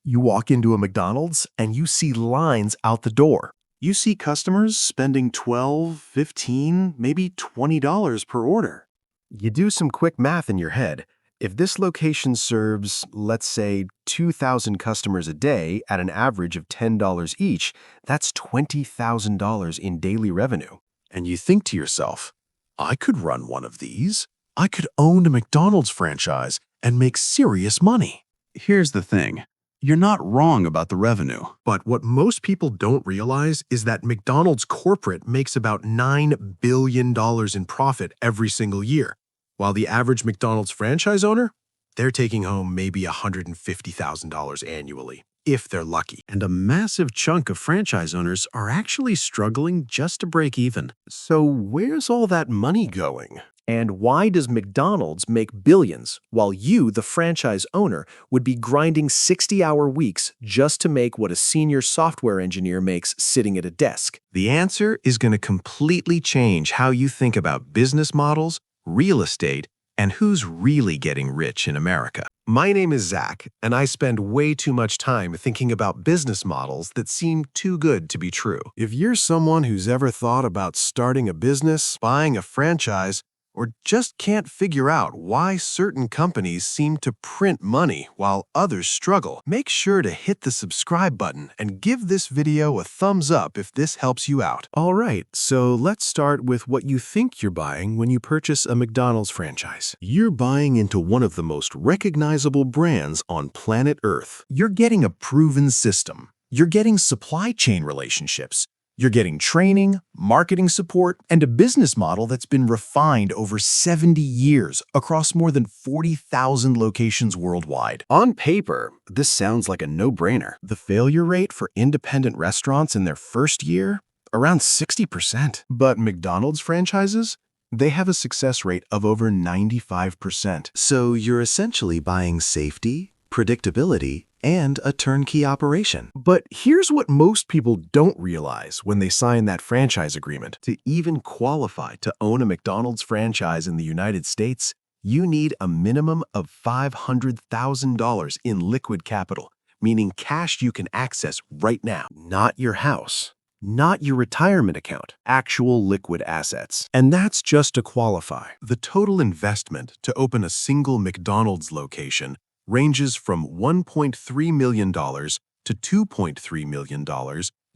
You walk into a McDonald's and you see lines out the door. You see customers spending $12, $15, maybe $20 per order. You do some quick math in your head. If this location serves, let's say, 2,000 customers a day at an average of $10 each, that's $20,000 in daily revenue. And you think to yourself, I could run one of these. I could own a McDonald's franchise and make serious money. Here's the thing. You're not wrong about the revenue. But what most people don't realize is that McDonald's corporate makes about $9 billion in profit every single year, while the average McDonald's franchise owner, they're taking home maybe $150,000 annually, if they're lucky. And a massive chunk of franchise owners are actually struggling just to break even. So where's all that money going? And why does McDonald's make billions while you, the franchise owner, would be grinding 60-hour weeks just to make what a senior software engineer makes sitting at a desk? The answer is going to completely change how you think about business models, real estate, and who's really getting rich in America. My name is Zach, and I spend way too much time thinking about business models that seem too good to be true. If you're someone who's ever thought about starting a business, buying a franchise, or just can't figure out why certain companies seem to print money while others struggle, make sure to hit the subscribe button and give this video a thumbs up if this helps you out. All right, so let's start with what you think you're buying when you purchase a McDonald's franchise. You're buying into one of the most recognizable brands on planet Earth. You're getting a proven system. You're getting supply chain relationships. You're getting training, marketing support, and a business model that's been refined over 70 years across more than 40,000 locations worldwide. On paper, this sounds like a no-brainer. The failure rate for independent restaurants in their first year? Around 60%. But McDonald's franchises? They have a success rate of over 95%. So you're essentially buying safety, predictability, and a turnkey operation. But here's what most people don't realize when they sign that franchise agreement. To even qualify to own a McDonald's franchise in the United States, you need a minimum of $500,000 in liquid capital, meaning cash you can access right now. Not your house, not your retirement account, actual liquid assets. And that's just to qualify. The total investment to open a single McDonald's location ranges from $1.3 million to $2.3 million,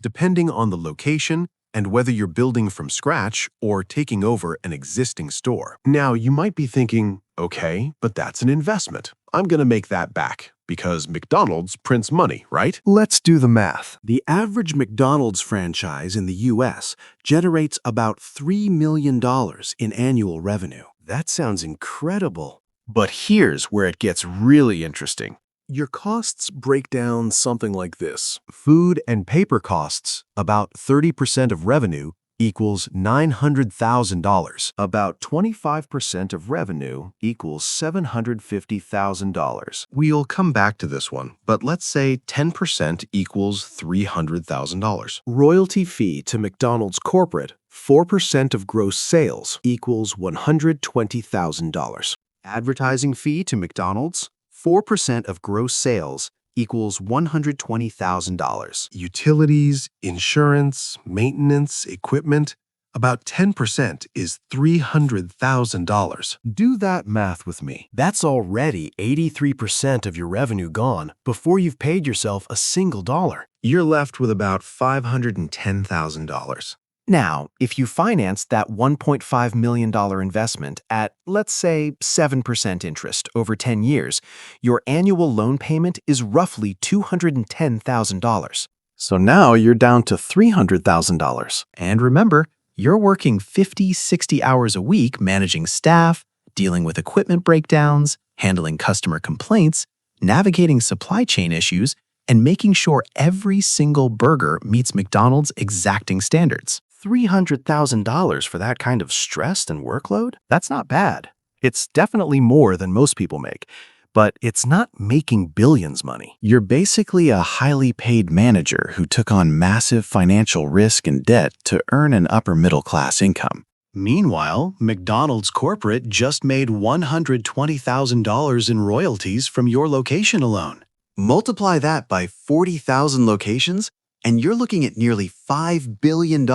depending on the location and whether you're building from scratch or taking over an existing store. Now, you might be thinking, okay, but that's an investment. I'm going to make that back because McDonald's prints money, right? Let's do the math. The average McDonald's franchise in the US generates about $3 million in annual revenue. That sounds incredible. But here's where it gets really interesting. Your costs break down something like this. Food and paper costs, about 30% of revenue, equals $900,000. About 25% of revenue equals $750,000. We'll come back to this one, but let's say 10% equals $300,000. Royalty fee to McDonald's corporate, 4% of gross sales, equals $120,000. Advertising fee to McDonald's, 4% of gross sales, equals $120,000. Utilities, insurance, maintenance, equipment, about 10% is $300,000. Do that math with me. That's already 83% of your revenue gone before you've paid yourself a single dollar. You're left with about $510,000. Now, if you finance that $1.5 million investment at, let's say, 7% interest over 10 years, your annual loan payment is roughly $210,000. So now you're down to $300,000. And remember, you're working 50, 60 hours a week managing staff, dealing with equipment breakdowns, handling customer complaints, navigating supply chain issues, and making sure every single burger meets McDonald's exacting standards. $300,000 for that kind of stress and workload? That's not bad. It's definitely more than most people make, but it's not making billions money. You're basically a highly paid manager who took on massive financial risk and debt to earn an upper middle class income. Meanwhile, McDonald's corporate just made $120,000 in royalties from your location alone. Multiply that by 40,000 locations, and you're looking at nearly $5 billion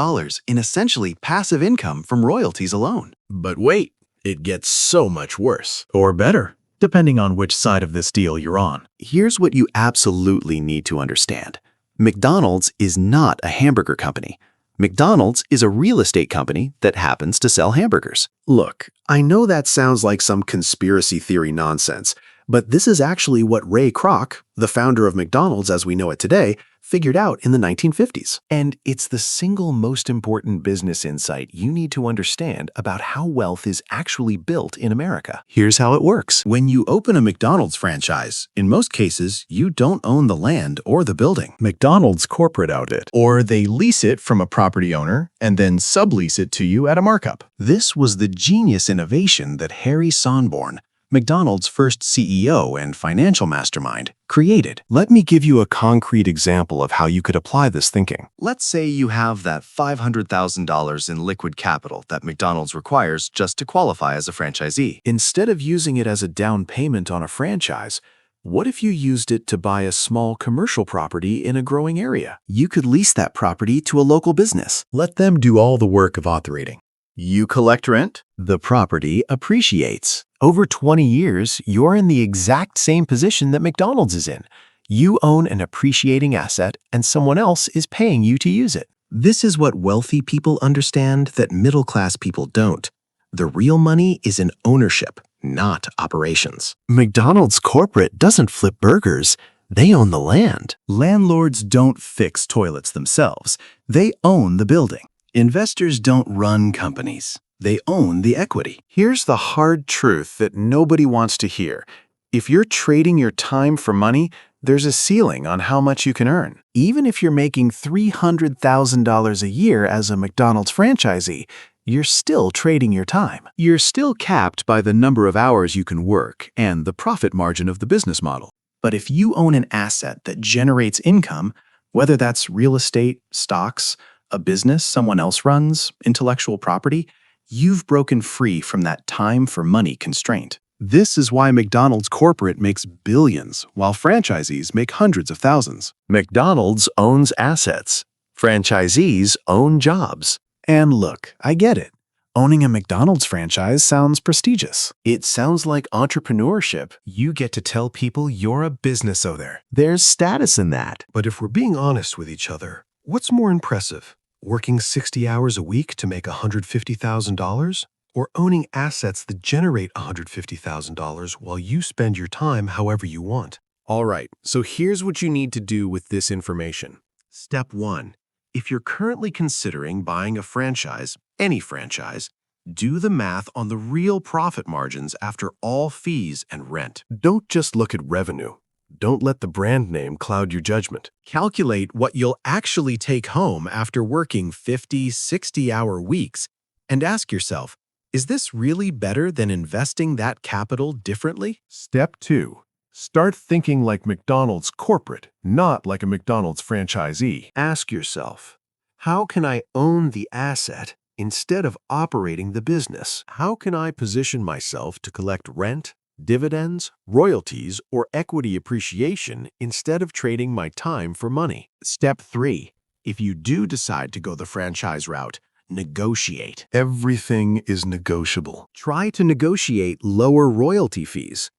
in essentially passive income from royalties alone. But wait, it gets so much worse. Or better, depending on which side of this deal you're on. Here's what you absolutely need to understand. McDonald's is not a hamburger company. McDonald's is a real estate company that happens to sell hamburgers. Look, I know that sounds like some conspiracy theory nonsense, but this is actually what Ray Kroc, the founder of McDonald's as we know it today, figured out in the 1950s. And it's the single most important business insight you need to understand about how wealth is actually built in America. Here's how it works. When you open a McDonald's franchise, in most cases, you don't own the land or the building. McDonald's corporate owned it, or they lease it from a property owner and then sublease it to you at a markup. This was the genius innovation that Harry Sonborn, McDonald's first CEO and financial mastermind, created. Let me give you a concrete example of how you could apply this thinking. Let's say you have that $500,000 in liquid capital that McDonald's requires just to qualify as a franchisee. Instead of using it as a down payment on a franchise, what if you used it to buy a small commercial property in a growing area? You could lease that property to a local business. Let them do all the work of operating. You collect rent. The property appreciates. Over 20 years, you're in the exact same position that McDonald's is in. You own an appreciating asset, and someone else is paying you to use it. This is what wealthy people understand that middle-class people don't. The real money is in ownership, not operations. McDonald's corporate doesn't flip burgers. They own the land. Landlords don't fix toilets themselves. They own the building. Investors don't run companies. They own the equity. Here's the hard truth that nobody wants to hear. If you're trading your time for money, there's a ceiling on how much you can earn. Even if you're making $300,000 a year as a McDonald's franchisee, you're still trading your time. You're still capped by the number of hours you can work and the profit margin of the business model. But if you own an asset that generates income, whether that's real estate, stocks, a business someone else runs, intellectual property, you've broken free from that time for money constraint. This is why McDonald's corporate makes billions, while franchisees make hundreds of thousands. McDonald's owns assets. Franchisees own jobs. And look, I get it. Owning a McDonald's franchise sounds prestigious. It sounds like entrepreneurship. You get to tell people you're a business owner. There's status in that. But if we're being honest with each other, what's more impressive? Working 60 hours a week to make $150,000? Or owning assets that generate $150,000 while you spend your time however you want? All right, so here's what you need to do with this information. Step 1. If you're currently considering buying a franchise, any franchise, do the math on the real profit margins after all fees and rent. Don't just look at revenue. Don't let the brand name cloud your judgment. Calculate what you'll actually take home after working 50, 60-hour weeks and ask yourself, is this really better than investing that capital differently? Step 2. Start thinking like McDonald's corporate, not like a McDonald's franchisee. Ask yourself, how can I own the asset instead of operating the business? How can I position myself to collect rent, dividends, royalties, or equity appreciation instead of trading my time for money? Step 3. If you do decide to go the franchise route, negotiate. Everything is negotiable. Try to negotiate lower royalty fees.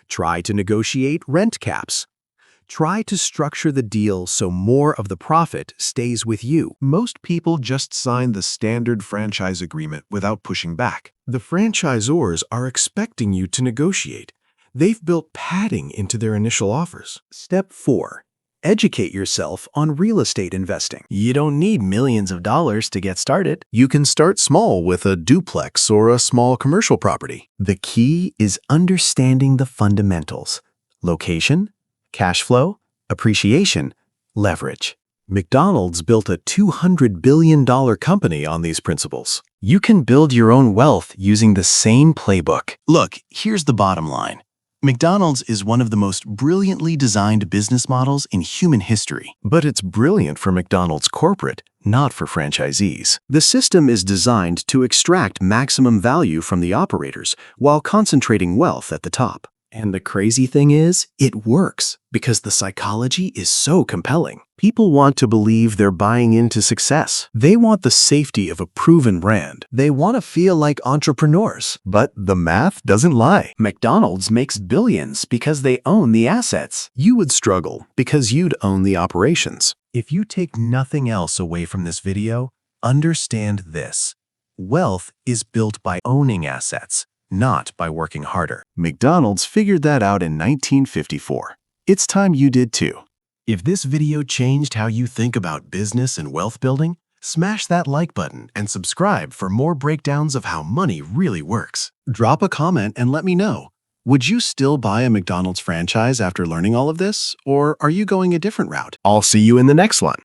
Try to negotiate rent caps. Try to structure the deal so more of the profit stays with you. Most people just sign the standard franchise agreement without pushing back. The franchisors are expecting you to negotiate. They've built padding into their initial offers. Step 4. Educate yourself on real estate investing. You don't need millions of dollars to get started. You can start small with a duplex or a small commercial property. The key is understanding the fundamentals: location, cash flow, appreciation, leverage. McDonald's built a $200 billion company on these principles. You can build your own wealth using the same playbook. Look, here's the bottom line. McDonald's is one of the most brilliantly designed business models in human history. But it's brilliant for McDonald's corporate, not for franchisees. The system is designed to extract maximum value from the operators while concentrating wealth at the top. And the crazy thing is, it works because the psychology is so compelling. People want to believe they're buying into success. They want the safety of a proven brand. They want to feel like entrepreneurs. But the math doesn't lie. McDonald's makes billions because they own the assets. You would struggle because you'd own the operations. If you take nothing else away from this video, understand this. Wealth is built by owning assets, not by working harder. McDonald's figured that out in 1954. It's time you did too. If this video changed how you think about business and wealth building, smash that like button and subscribe for more breakdowns of how money really works. Drop a comment and let me know. Would you still buy a McDonald's franchise after learning all of this, or are you going a different route? I'll see you in the next one.